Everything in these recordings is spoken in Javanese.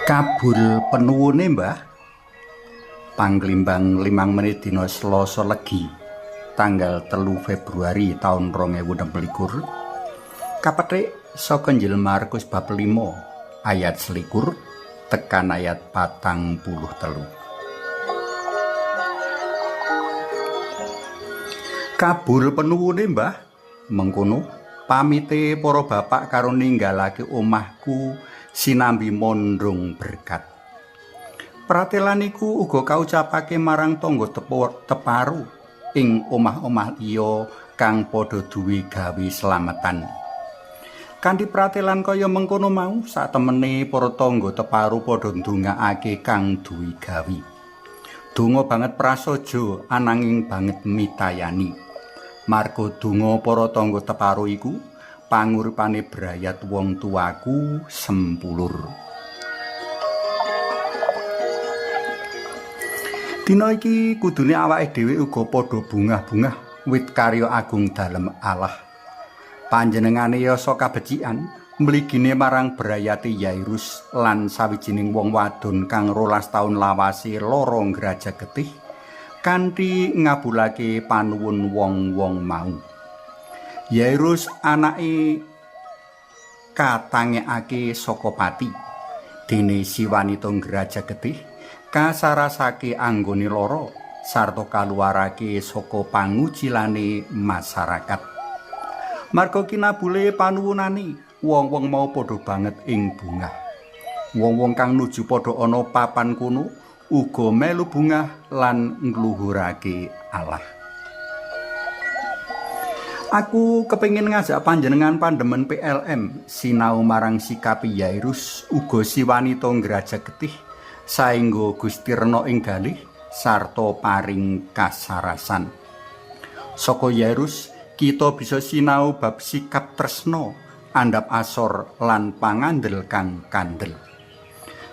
Kabul penuwune Mbah. Panglimbang 5 menit dina Selasa Legi tanggal 3 Februari tahun 2026. Kapethik saka Injil Markus bab 5 ayat 21 tekan ayat 43. Kabul penuwune Mbah, mengkono pamite para bapak karo ninggalake omahku sinambi mondong berkat. Pratelan iku uga kaucapake marang tangga teparu ing omah-omah liya kang padha duwe gawe slametan. Kanthi pratelan kaya mengkono mau satemene para tangga teparu padha ndongaake kang duwe gawe. Donga banget prasaja ananging banget mitayani. Marga donga para tangga teparu iku panguripane brayat wong tuaku sempulur. Dina iki kudune awake dhewe uga padha bungah-bungah wit karya agung dalem Allah. Panjenengane yasa kabecikan mligine marang brayate Yairus lan sawijining wong wadon kang 12 taun lawase lara ngraja getih kanthi ngabulake panuwun wong-wong mau. Yairus anake katangekake saka pati. Dene si wanita ngraja getih kasarasake anggone lara sarta kaluwarake saka pangucilane masyarakat. Marga kinabule panuwunane, wong-wong mau padha banget ing bungah. Wong-wong kang nuju padha ana papan kono uga melu bungah lan ngluhurake Allah. Aku kepengin ngajak panjenengan pandemen PLM sinau marang sikapi Yairus uga si wanita ngraja getih saengga Gusti rena ing dalih sarta paring kasarasan. Saka Yairus kita bisa sinau bab sikap tresna, andhap asor lan pangandel kang kandel.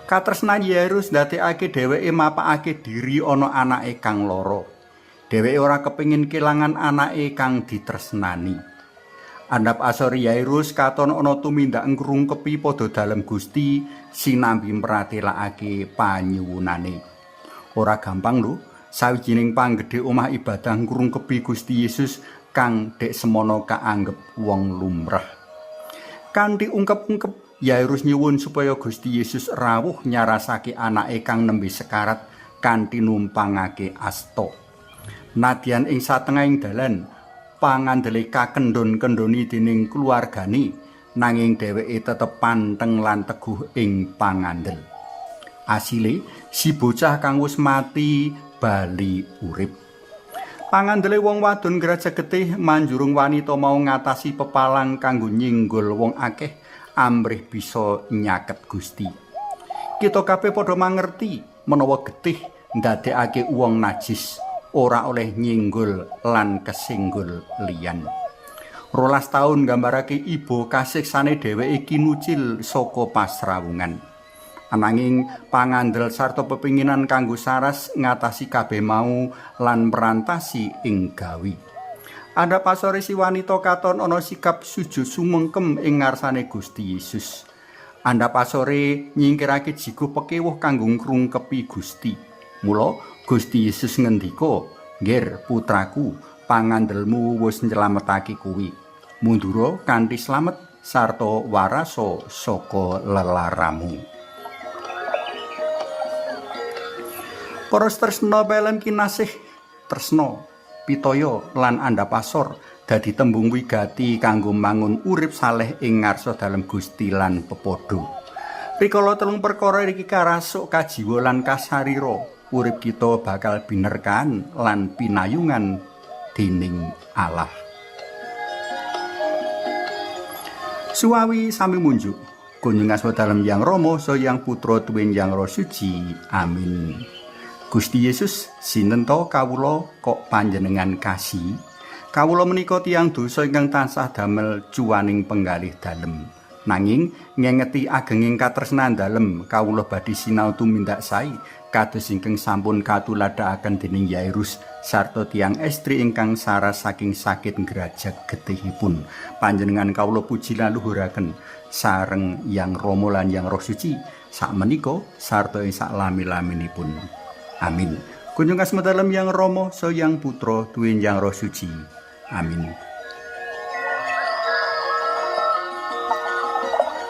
Katresnan Yairus ndadekake dheweke mapakake diri ana anake kang lara. Dheweke ora kepengin kelangan anake kang ditresnani. Andhap asor Yairus katon ana tumindak ngrungkepi padha dalem Gusti sinambi mratelakake panyuwunane. Ora gampang lho sawijining panggedhe omah ibadah ngrungkepi Gusti Yesus kang dek semono kaanggep wong lumrah. Kanthi ungkep-ungkep Yairus nyuwun supaya Gusti Yesus rawuh nyarasake anake kang nembe sekarat kanthi numpangake asta. Nadyan ing satengahing dalan pangandele kakendhon-kendhoni dening keluargane nanging dheweke tetep panteng lan teguh ing pangandel. Asile si bocah kang wis mati bali urip. Pangandele wong wadon ngraja getih manjurung wanita mau ngatasi pepalang kanggo nyinggol wong akeh amrih bisa nyaket Gusti. Kita kabeh padha mangerti menawa getih ndadekake wong najis ora oleh nyinggol lan kesinggol liyan. 12 taun nggambarake ibu kasiksane dheweke kinucil saka pasrawungan. Ananging pangandel sarta pepinginan kanggo saras ngatasi kabeh mau lan merantasi ing gawi. Andhap asore si wanita katon ana sikap sujud sumengkem ing ngarsane Gusti Yesus. Andhap asore nyingkirake jigo pekewuh kanggo ngrungkepi Gusti. Mula Gusti Yesus ngendika, "Nggir putraku, pangandelmu wis nyelametake kuwi. Mundura kanthi slamet sarta warasa saka lelaramu." Para tresna pelem kinasih tresna, pitaya lan andhap asor dadi tembung wigati kanggo mangun urip saleh ing ngarsa dalem Gusti lan pepodo. Rikala telung perkara iki karasuk kajiwa lan kasarira, urip kita bakal binerkan lan pinayungan dening Allah. Suwawi sami munjuk kunjung asma dalem Yang Rama saha Yang Putra tuwin Yang Roh Suci. Amin. Gusti Yesus, sinten to kawula kok panjenengan kasih? Kawula menika tiyang dosa ingkang tansah damel cuwaning penggalih dalem. Nanging ngengeti agenging katresnan dalem kawula badhe sinau tumindak sae kados ingkang sampun katuladhakaken dening Yairus sarta tiyang estri ingkang saras saking sakit ngrajak getihipun. Panjenengan kawula puji lan luhuraken sareng Yang Rama lan Yang Roh Suci sakmenika sarta ing saklami-laminipun. Amin. Kunjung kasmet dalem Yang Rama saha Yang Putra duwin Yang Roh Suci. Amin.